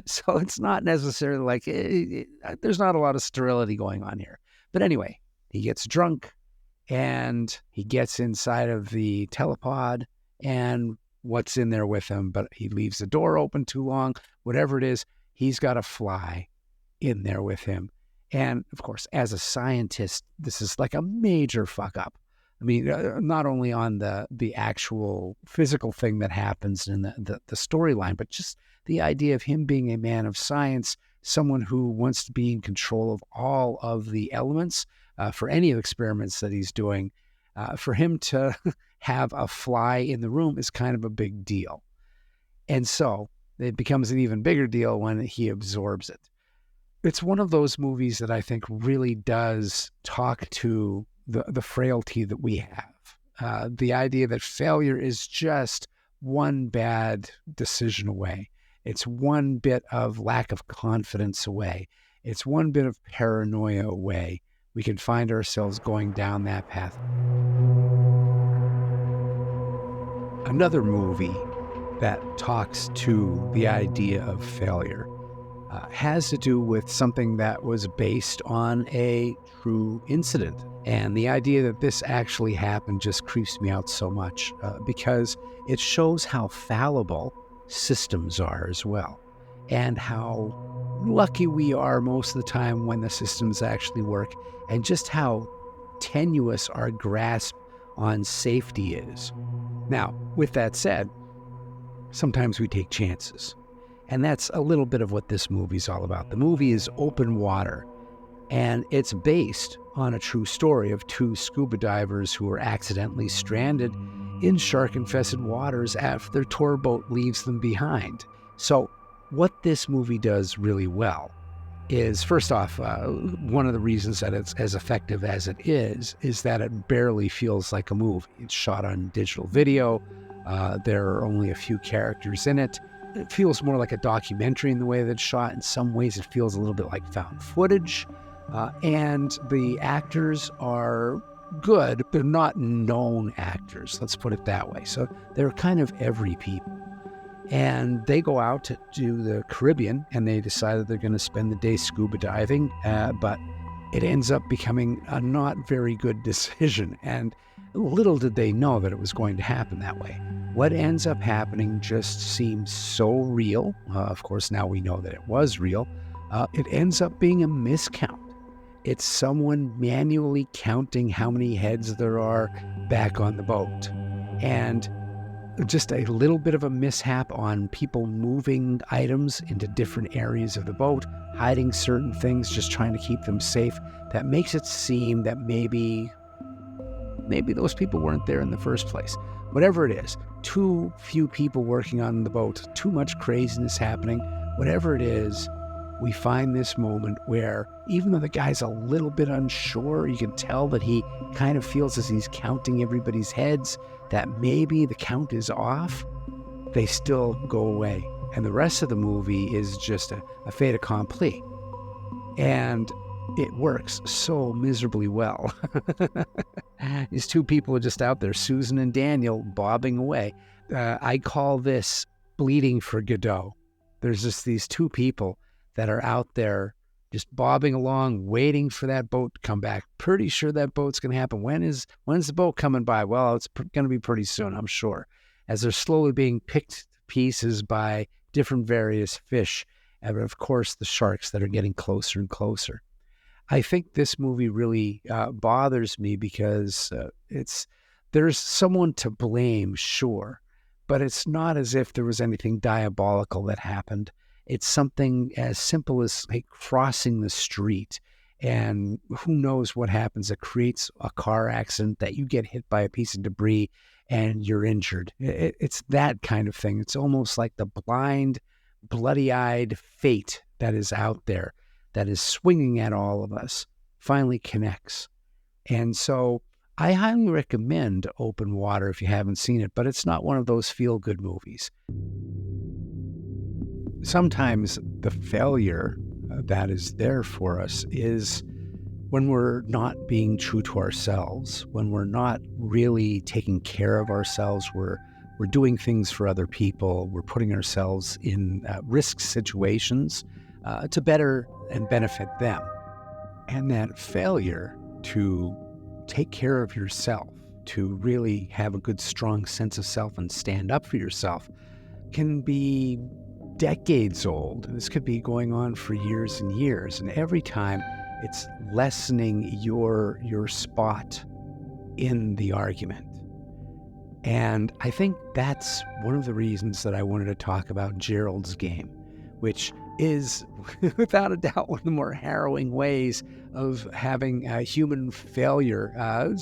Speaker 2: So it's not necessarily like there's not a lot of sterility going on here. But anyway, he gets drunk and he gets inside of the telepod, and what's in there with him, but he leaves the door open too long, whatever it is, he's got a fly in there with him. And of course, as a scientist, this is like a major fuck up. I mean, not only on the actual physical thing that happens in the storyline, but just the idea of him being a man of science, someone who wants to be in control of all of the elements for any of the experiments that he's doing. For him to have a fly in the room is kind of a big deal. And so it becomes an even bigger deal when he absorbs it. It's one of those movies that I think really does talk to the frailty that we have. The idea that failure is just one bad decision away. It's one bit of lack of confidence away. It's one bit of paranoia away. We can find ourselves going down that path. Another movie that talks to the idea of failure has to do with something that was based on a true incident. And the idea that this actually happened just creeps me out so much because it shows how fallible systems are as well, and how lucky we are most of the time when the systems actually work, and just how tenuous our grasp on safety is. Now, with that said, sometimes we take chances. And that's a little bit of what this movie's all about. The movie is Open Water, and it's based on a true story of two scuba divers who were accidentally stranded in shark-infested waters after their tour boat leaves them behind. So what this movie does really well is, first off, one of the reasons that it's as effective as it is that it barely feels like a movie. It's shot on digital video. There are only a few characters in it. It feels more like a documentary in the way that it's shot. In some ways, it feels a little bit like found footage. And the actors are good. They're not known actors, let's put it that way. So they're kind of every people. And they go out to do the Caribbean, and they decide that they're going to spend the day scuba diving, but it ends up becoming a not very good decision. And little did they know that it was going to happen that way. What ends up happening just seems so real. Of course, now we know that it was real. It ends up being a miscount. It's someone manually counting how many heads there are back on the boat. And just a little bit of a mishap on people moving items into different areas of the boat, hiding certain things, just trying to keep them safe, that makes it seem that maybe those people weren't there in the first place. Whatever it is, too few people working on the boat, too much craziness happening, whatever it is, we find this moment where even though the guy's a little bit unsure, you can tell that he kind of feels as he's counting everybody's heads that maybe the count is off, they still go away. And the rest of the movie is just a fait accompli. And it works so miserably well. These two people are just out there, Susan and Daniel, bobbing away. I call this bleeding for Godot. There's just these two people that are out there just bobbing along, waiting for that boat to come back. Pretty sure that boat's going to happen. When's the boat coming by? Well, it's going to be pretty soon, I'm sure. As they're slowly being picked to pieces by different various fish, and of course the sharks that are getting closer and closer. I think this movie really bothers me because there's someone to blame, sure, but it's not as if there was anything diabolical that happened. It's something as simple as like crossing the street, and who knows what happens. It creates a car accident that you get hit by a piece of debris and you're injured. It's that kind of thing. It's almost like the blind, bloody-eyed fate that is out there, that is swinging at all of us, finally connects. And so I highly recommend Open Water if you haven't seen it, but it's not one of those feel-good movies. Sometimes the failure that is there for us is when we're not being true to ourselves, when we're not really taking care of ourselves, we're doing things for other people, we're putting ourselves in risk situations to better and benefit them. And that failure to take care of yourself, to really have a good, strong sense of self and stand up for yourself, can be decades old. This could be going on for years and years. And every time it's lessening your spot in the argument. And I think that's one of the reasons that I wanted to talk about Gerald's game, which is without a doubt one of the more harrowing ways of having a human failure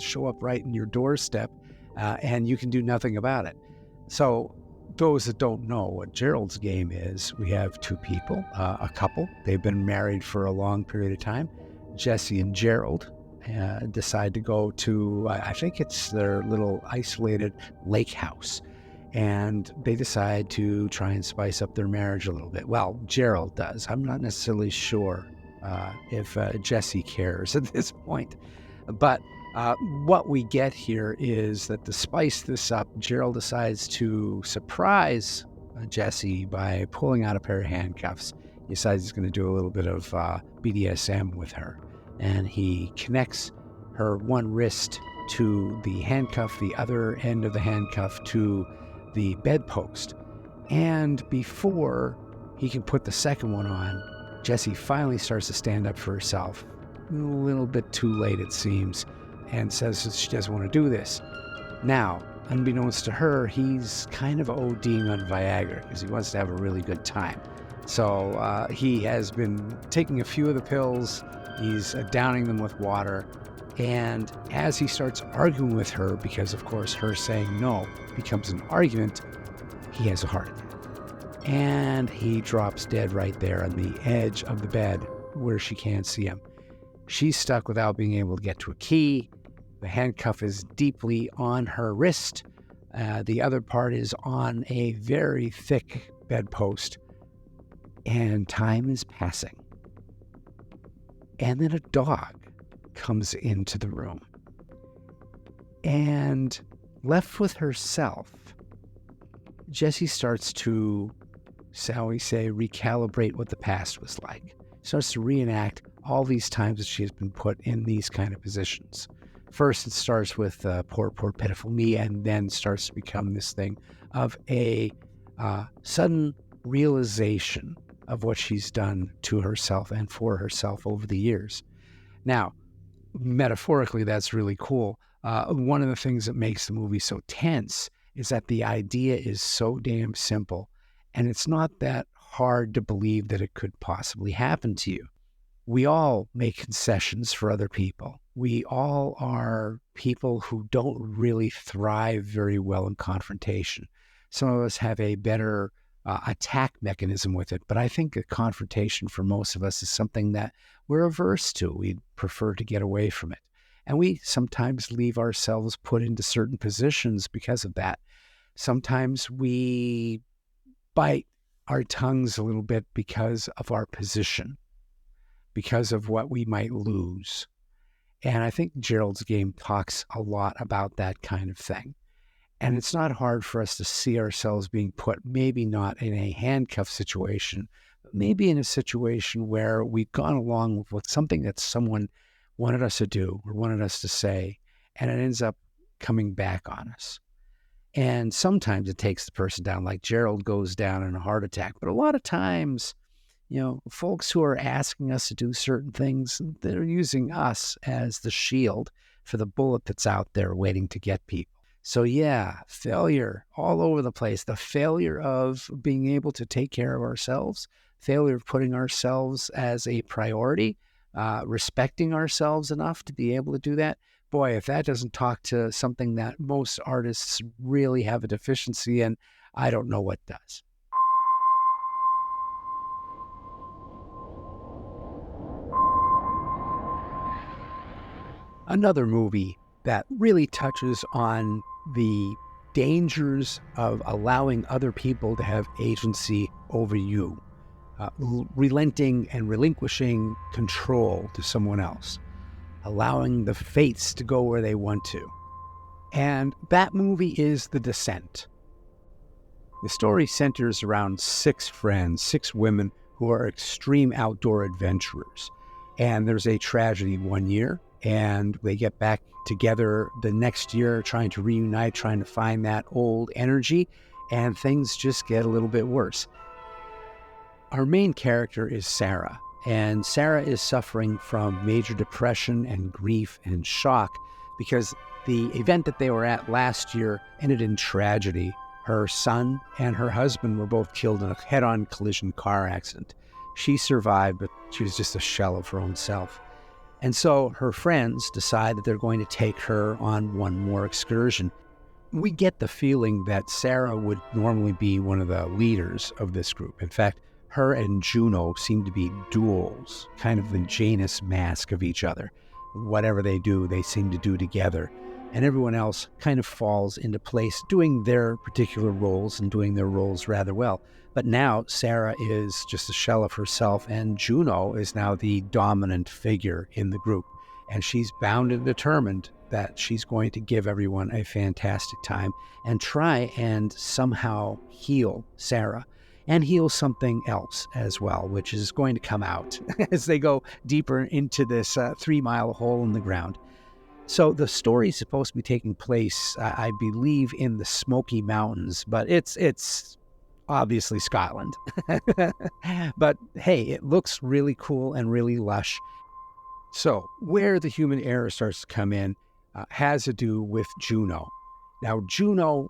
Speaker 2: show up right in your doorstep, and you can do nothing about it. So those that don't know what Gerald's game is, we have two people, a couple. They've been married for a long period of time. Jesse and Gerald decide to go to, I think it's their little isolated lake house. And they decide to try and spice up their marriage a little bit. Well, Gerald does. I'm not necessarily sure if Jesse cares at this point. But what we get here is that to spice this up, Gerald decides to surprise Jesse by pulling out a pair of handcuffs. He decides he's going to do a little bit of BDSM with her. And he connects her one wrist to the handcuff, the other end of the handcuff to the bedpost. And before he can put the second one on, Jessie finally starts to stand up for herself. A little bit too late, it seems, and says that she doesn't want to do this. Now, unbeknownst to her, he's kind of ODing on Viagra because he wants to have a really good time. So he has been taking a few of the pills, he's downing them with water, and as he starts arguing with her, because of course her saying no becomes an argument, he has a heart attack. And he drops dead right there on the edge of the bed where she can't see him. She's stuck without being able to get to a key. The handcuff is deeply on her wrist. The other part is on a very thick bedpost. And time is passing. And then a dog comes into the room. And left with herself, Jessie starts to, shall we say, recalibrate what the past was like. Starts to reenact all these times that she has been put in these kind of positions. First, it starts with poor, pitiful me, and then starts to become this thing of a sudden realization of what she's done to herself and for herself over the years. Now, metaphorically, that's really cool. One of the things that makes the movie so tense is that the idea is so damn simple, and it's not that hard to believe that it could possibly happen to you. We all make concessions for other people. We all are people who don't really thrive very well in confrontation. Some of us have a better attack mechanism with it, but I think a confrontation for most of us is something that we're averse to. We'd prefer to get away from it. And we sometimes leave ourselves put into certain positions because of that. Sometimes we bite our tongues a little bit because of our position, because of what we might lose. And I think Gerald's game talks a lot about that kind of thing. And it's not hard for us to see ourselves being put, maybe not in a handcuff situation, but maybe in a situation where we've gone along with something that someone wanted us to do or wanted us to say, and it ends up coming back on us. And sometimes it takes the person down, like Gerald goes down in a heart attack. But a lot of times, folks who are asking us to do certain things, they're using us as the shield for the bullet that's out there waiting to get people. So yeah, failure all over the place. The failure of being able to take care of ourselves, failure of putting ourselves as a priority, respecting ourselves enough to be able to do that. Boy, if that doesn't talk to something that most artists really have a deficiency in, I don't know what does. Another movie that really touches on the dangers of allowing other people to have agency over you, relenting and relinquishing control to someone else, allowing the fates to go where they want to. And that movie is The Descent. The story centers around 6 friends, 6 women who are extreme outdoor adventurers. And there's a tragedy one year, and they get back together the next year, trying to reunite, trying to find that old energy, and things just get a little bit worse. Our main character is Sarah, and Sarah is suffering from major depression and grief and shock because the event that they were at last year ended in tragedy. Her son and her husband were both killed in a head-on collision car accident. She survived, but she was just a shell of her own self. And so her friends decide that they're going to take her on one more excursion. We get the feeling that Sarah would normally be one of the leaders of this group. In fact, her and Juno seem to be duals, kind of the Janus mask of each other. Whatever they do, they seem to do together. And everyone else kind of falls into place, doing their particular roles and doing their roles rather well. But now Sarah is just a shell of herself, and Juno is now the dominant figure in the group. And she's bound and determined that she's going to give everyone a fantastic time and try and somehow heal Sarah and heal something else as well, which is going to come out as they go deeper into this 3-mile hole in the ground. So the story is supposed to be taking place, I believe, in the Smoky Mountains, but it's obviously Scotland. But hey, it looks really cool and really lush. So where the human error starts to come in has to do with Juno. Now, Juno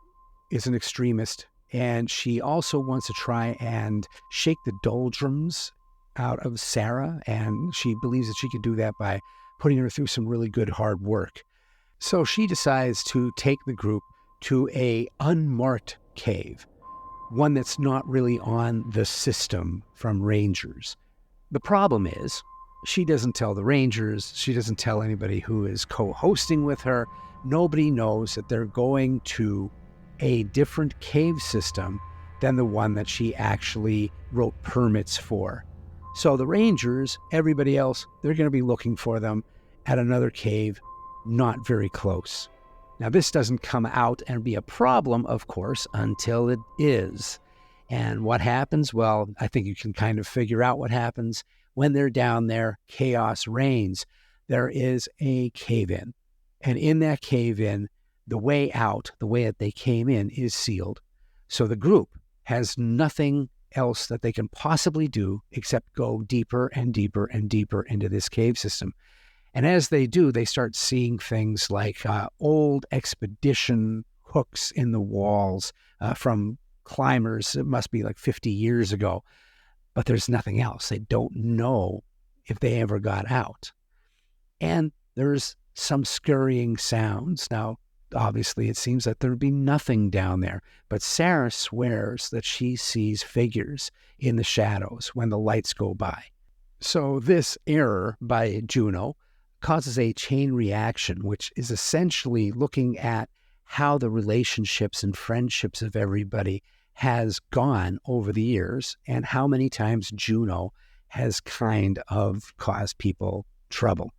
Speaker 2: is an extremist, and she also wants to try and shake the doldrums out of Sarah, and she believes that she can do that by putting her through some really good hard work. So she decides to take the group to a unmarked cave, one that's not really on the system from rangers. The problem is, she doesn't tell the rangers, she doesn't tell anybody who is co-hosting with her. Nobody knows that they're going to a different cave system than the one that she actually wrote permits for. So the rangers, everybody else, they're going to be looking for them at another cave not very close. Now, this doesn't come out and be a problem, of course, until it is. And what happens? Well, I think you can kind of figure out what happens. When they're down there, chaos reigns. There is a cave-in. And in that cave-in, the way out, the way that they came in, is sealed. So the group has nothing else that they can possibly do except go deeper and deeper and deeper into this cave system. And as they do, they start seeing things like old expedition hooks in the walls from climbers. It must be like 50 years ago. But there's nothing else. They don't know if they ever got out. And there's some scurrying sounds. Now, obviously, it seems that there'd be nothing down there. But Sarah swears that she sees figures in the shadows when the lights go by. So this error by Juno causes a chain reaction, which is essentially looking at how the relationships and friendships of everybody has gone over the years and how many times Juno has kind of caused people trouble.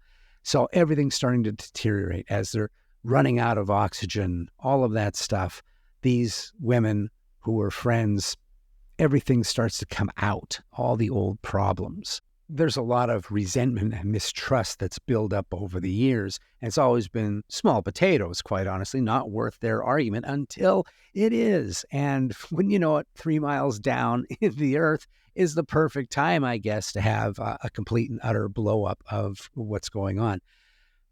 Speaker 2: So everything's starting to deteriorate as they're running out of oxygen, all of that stuff. These women who were friends, everything starts to come out, all the old problems. There's a lot of resentment and mistrust that's built up over the years. And it's always been small potatoes, quite honestly, not worth their argument until it is. And when you know it, 3 miles down in the earth is the perfect time, I guess, to have a complete and utter blow up of what's going on.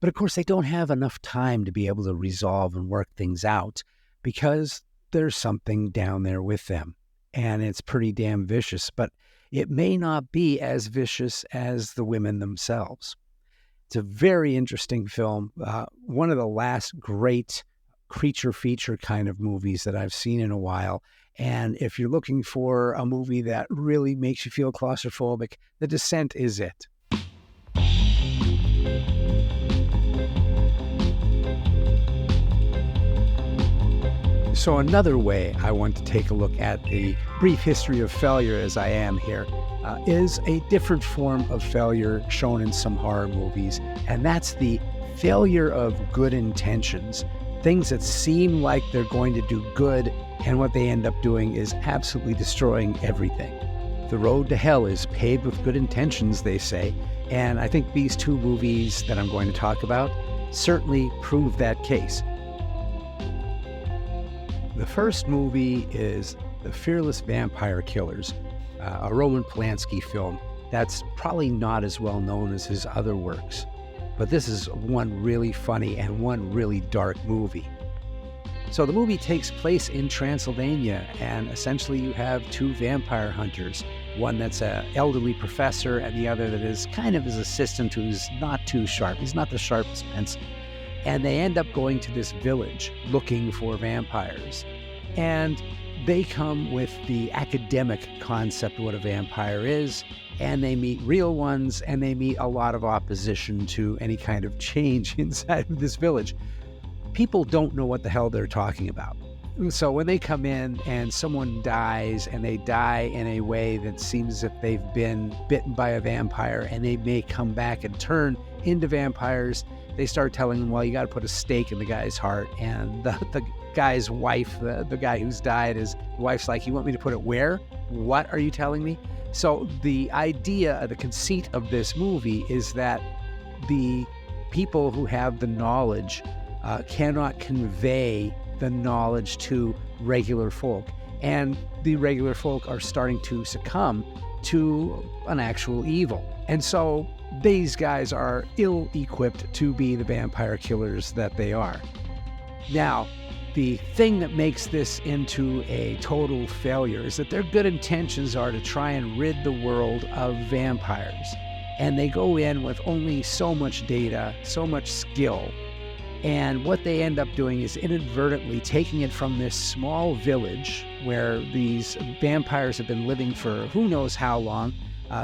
Speaker 2: But of course, they don't have enough time to be able to resolve and work things out because there's something down there with them. And it's pretty damn vicious. But it may not be as vicious as the women themselves. It's a very interesting film. One of the last great creature feature kind of movies that I've seen in a while. And if you're looking for a movie that really makes you feel claustrophobic, The Descent is it. So another way I want to take a look at the brief history of failure, as I am here, is a different form of failure shown in some horror movies, and that's the failure of good intentions. Things that seem like they're going to do good, and what they end up doing is absolutely destroying everything. The road to hell is paved with good intentions, they say, and I think these two movies that I'm going to talk about certainly prove that case. The first movie is The Fearless Vampire Killers, a Roman Polanski film that's probably not as well known as his other works. But this is one really funny and one really dark movie. So the movie takes place in Transylvania, and essentially you have two vampire hunters, one that's an elderly professor and the other that is kind of his assistant who's not too sharp. He's not the sharpest pencil. And they end up going to this village looking for vampires. And they come with the academic concept of what a vampire is, and they meet real ones, and they meet a lot of opposition to any kind of change inside of this village. People don't know what the hell they're talking about. So when they come in and someone dies, and they die in a way that seems as if they've been bitten by a vampire, and they may come back and turn into vampires, they start telling them, well, you got to put a stake in the guy's heart. And the guy's wife, the guy who's died, his wife's like, you want me to put it where? What are you telling me? So the idea, the conceit of this movie is that the people who have the knowledge cannot convey the knowledge to regular folk. And the regular folk are starting to succumb to an actual evil. And so these guys are ill-equipped to be the vampire killers that they are. Now, the thing that makes this into a total failure is that their good intentions are to try and rid the world of vampires. And they go in with only so much data, so much skill. And what they end up doing is inadvertently taking it from this small village where these vampires have been living for who knows how long.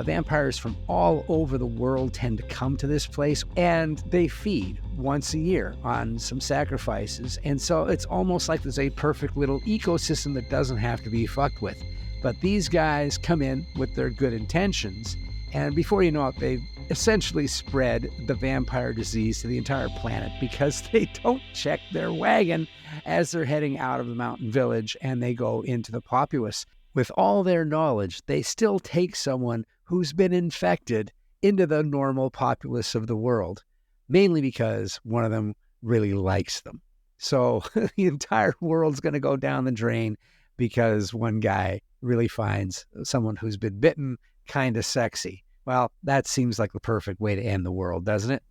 Speaker 2: Vampires from all over the world tend to come to this place, and they feed once a year on some sacrifices. And so it's almost like there's a perfect little ecosystem that doesn't have to be fucked with. But these guys come in with their good intentions, and before you know it, they've essentially spread the vampire disease to the entire planet because they don't check their wagon as they're heading out of the mountain village and they go into the populace. With all their knowledge, they still take someone who's been infected into the normal populace of the world, mainly because one of them really likes them. So the entire world's going to go down the drain because one guy really finds someone who's been bitten kind of sexy. Well, that seems like the perfect way to end the world, doesn't it?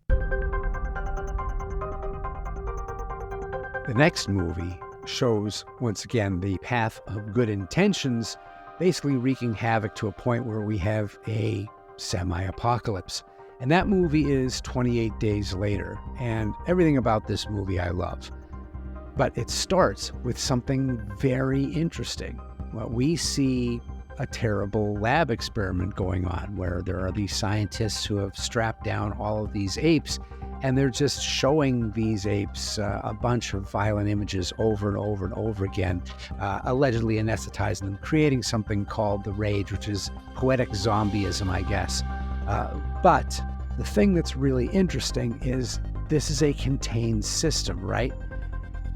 Speaker 2: The next movie shows, once again, the path of good intentions basically wreaking havoc to a point where we have a semi-apocalypse. And that movie is 28 Days Later. And everything about this movie I love. But it starts with something very interesting. Well, we see a terrible lab experiment going on where there are these scientists who have strapped down all of these apes, and they're just showing these apes a bunch of violent images over and over and over again, allegedly anesthetizing them, creating something called the rage, which is poetic zombieism, I guess. But the thing that's really interesting is this is a contained system, right?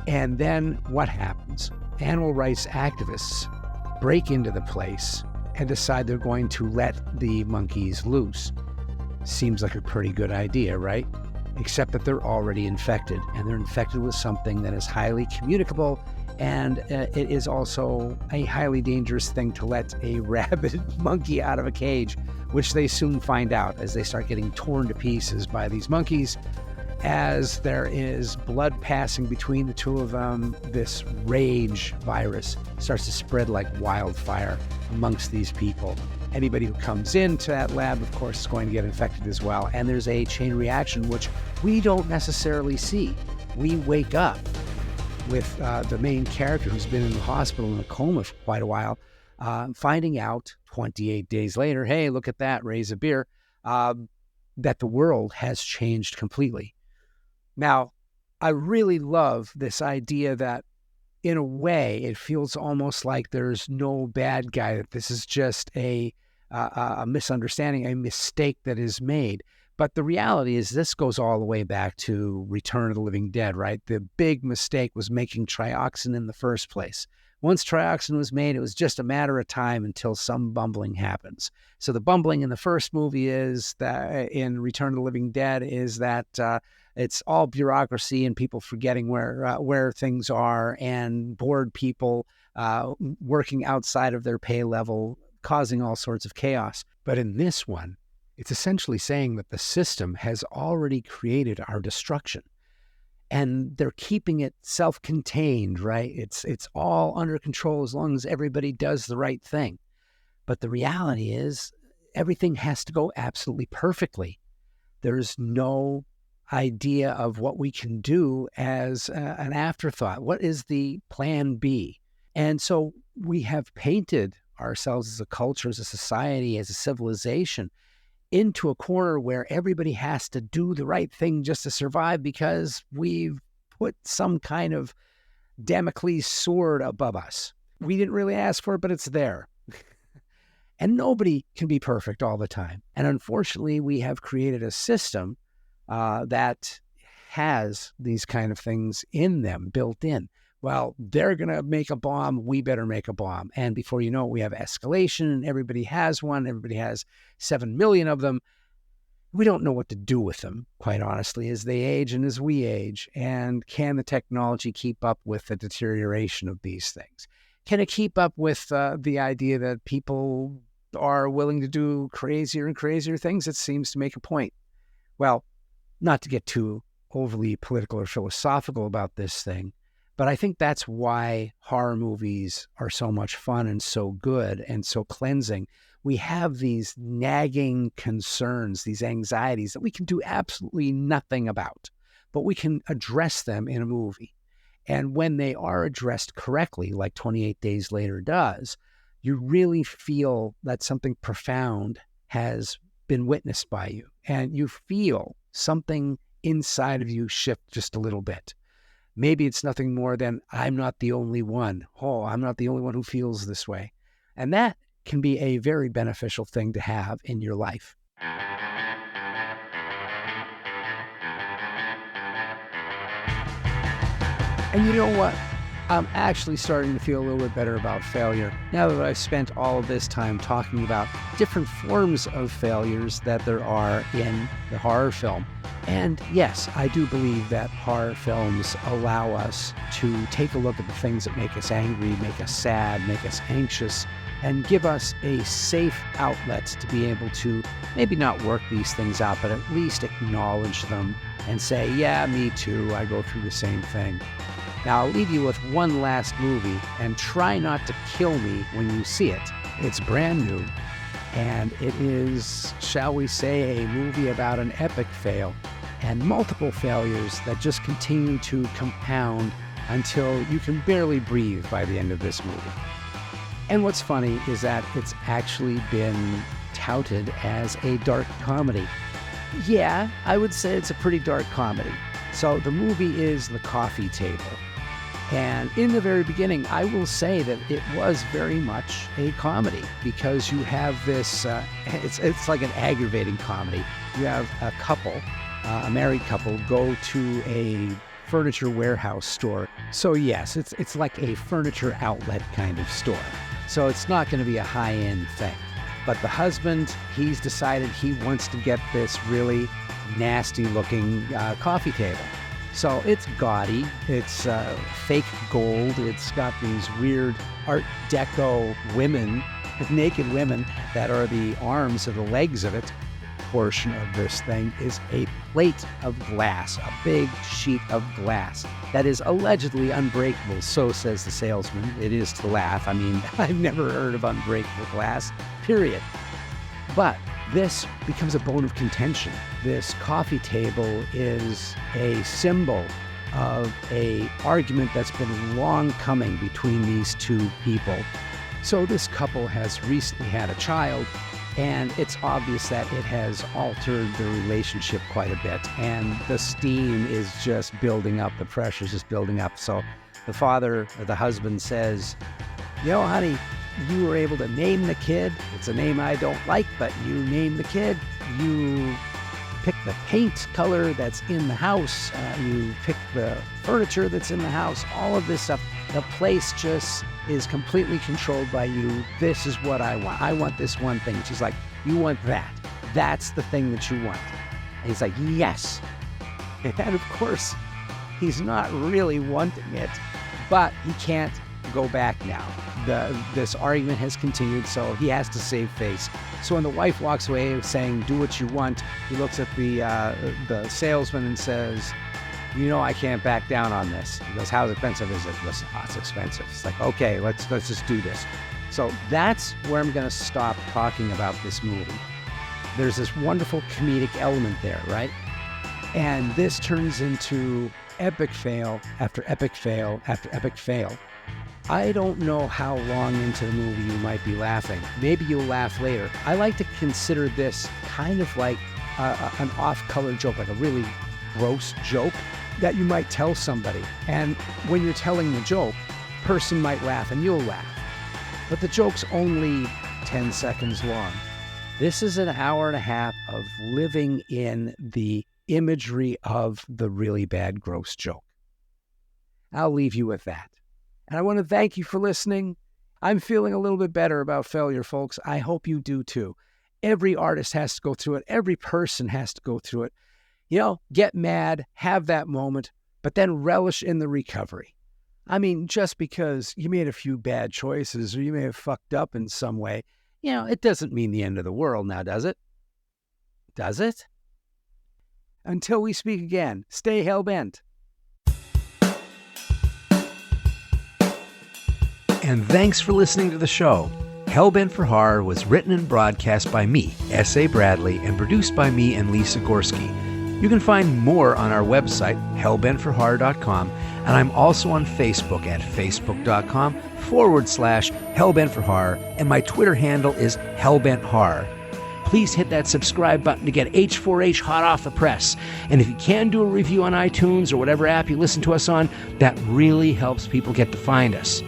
Speaker 2: And then what happens? Animal rights activists break into the place and decide they're going to let the monkeys loose. Seems like a pretty good idea, right? Except that they're already infected, and they're infected with something that is highly communicable, and it is also a highly dangerous thing to let a rabid monkey out of a cage, which they soon find out as they start getting torn to pieces by these monkeys. As there is blood passing between the two of them, this rage virus starts to spread like wildfire amongst these people. Anybody who comes into that lab, of course, is going to get infected as well. And there's a chain reaction, which we don't necessarily see. We wake up with the main character who's been in the hospital in a coma for quite a while, finding out 28 days later, hey, look at that, raise a beer, that the world has changed completely. Now, I really love this idea that in a way, it feels almost like there's no bad guy, that this is just a misunderstanding, a mistake that is made. But the reality is this goes all the way back to Return of the Living Dead, right? The big mistake was making trioxin in the first place. Once trioxin was made, it was just a matter of time until some bumbling happens. So the bumbling in the first movie is that in Return of the Living Dead is that it's all bureaucracy and people forgetting where things are, and bored people working outside of their pay level, causing all sorts of chaos. But in this one, it's essentially saying that the system has already created our destruction, and they're keeping it self-contained, right? It's all under control as long as everybody does the right thing. But the reality is everything has to go absolutely perfectly. There's no idea of what we can do as an afterthought. What is the plan B? And so we have painted ourselves as a culture, as a society, as a civilization into a corner where everybody has to do the right thing just to survive, because we've put some kind of Damocles sword above us. We didn't really ask for it, but it's there. And nobody can be perfect all the time. And unfortunately, we have created a system that has these kind of things in them, built in. Well, they're going to make a bomb, we better make a bomb. And before you know it, we have escalation, and everybody has one. Everybody has 7 million of them. We don't know what to do with them, quite honestly, as they age and as we age. And can the technology keep up with the deterioration of these things? Can it keep up with the idea that people are willing to do crazier and crazier things? It seems to make a point. Well, not to get too overly political or philosophical about this thing, but I think that's why horror movies are so much fun and so good and so cleansing. We have these nagging concerns, these anxieties that we can do absolutely nothing about, but we can address them in a movie. And when they are addressed correctly, like 28 Days Later does, you really feel that something profound has been witnessed by you, and you feel something inside of you shift just a little bit. Maybe it's nothing more than, I'm not the only one. Oh, I'm not the only one who feels this way. And that can be a very beneficial thing to have in your life. And you know what? I'm actually starting to feel a little bit better about failure now that I've spent all of this time talking about different forms of failures that there are in the horror film. And yes, I do believe that horror films allow us to take a look at the things that make us angry, make us sad, make us anxious, and give us a safe outlet to be able to maybe not work these things out, but at least acknowledge them and say, yeah, me too, I go through the same thing. Now, I'll leave you with one last movie, and try not to kill me when you see it. It's brand new, and it is, shall we say, a movie about an epic fail and multiple failures that just continue to compound until you can barely breathe by the end of this movie. And what's funny is that it's actually been touted as a dark comedy. Yeah, I would say it's a pretty dark comedy. So the movie is The Coffee Table. And in the very beginning, I will say that it was very much a comedy, because you have this, it's like an aggravating comedy. You have a couple, a married couple, go to a furniture warehouse store. So yes, it's like a furniture outlet kind of store. So it's not going to be a high-end thing. But the husband, he's decided he wants to get this really nasty-looking coffee table. So it's gaudy, it's fake gold, it's got these weird Art Deco women, naked women, that are the arms or the legs of it. Portion of this thing is a plate of glass, a big sheet of glass that is allegedly unbreakable, so says the salesman. It is to laugh. I mean, I've never heard of unbreakable glass, period. But this becomes a bone of contention. This coffee table is a symbol of an argument that's been long coming between these two people. So this couple has recently had a child, and it's obvious that it has altered the relationship quite a bit, and the steam is just building up, the pressure is just building up. So the father, or the husband, says, honey, you were able to name the kid. It's a name I don't like, but you named the kid. You pick the paint color that's in the house. You pick the furniture that's in the house. All of this stuff. The place just is completely controlled by you. This is what I want. I want this one thing. She's like, you want that. That's the thing that you want. And he's like, yes. And of course, he's not really wanting it, but he can't go back now. This argument has continued, so he has to save face. So when the wife walks away saying, do what you want, he looks at the salesman and says, I can't back down on this. He goes, how expensive is it? He goes, it's expensive. It's like, okay, let's just do this. So that's where I'm going to stop talking about this movie. There's this wonderful comedic element there, right? And this turns into epic fail after epic fail after epic fail. I don't know how long into the movie you might be laughing. Maybe you'll laugh later. I like to consider this kind of like an off-color joke, like a really gross joke that you might tell somebody. And when you're telling the joke, the person might laugh and you'll laugh. But the joke's only 10 seconds long. This is an hour and a half of living in the imagery of the really bad, gross joke. I'll leave you with that. And I want to thank you for listening. I'm feeling a little bit better about failure, folks. I hope you do too. Every artist has to go through it. Every person has to go through it. Get mad, have that moment, but then relish in the recovery. I mean, just because you made a few bad choices or you may have fucked up in some way, it doesn't mean the end of the world now, does it? Does it? Until we speak again, stay hellbent.
Speaker 1: And thanks for listening to the show. Hellbent for Horror was written and broadcast by me, S.A. Bradley, and produced by me and Lisa Gorski. You can find more on our website, hellbentforhorror.com, and I'm also on Facebook at facebook.com/hellbentforhorror, and my Twitter handle is hellbenthorror. Please hit that subscribe button to get H4H hot off the press. And if you can do a review on iTunes or whatever app you listen to us on, that really helps people get to find us.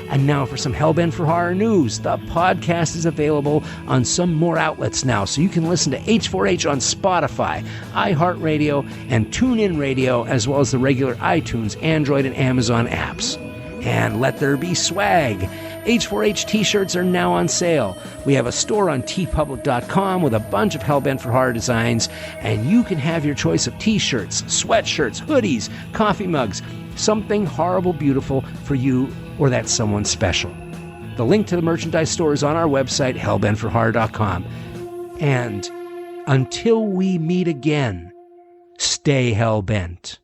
Speaker 1: And now for some Hellbent for Horror news. The podcast is available on some more outlets now, so you can listen to H4H on Spotify, iHeartRadio, and TuneIn Radio, as well as the regular iTunes, Android, and Amazon apps. And let there be swag. H4H t-shirts are now on sale. We have a store on tpublic.com with a bunch of Hellbent for Horror designs, and you can have your choice of t-shirts, sweatshirts, hoodies, coffee mugs, something horrible beautiful for you or that someone special. The link to the merchandise store is on our website, hellbentforhorror.com. And until we meet again, stay hellbent.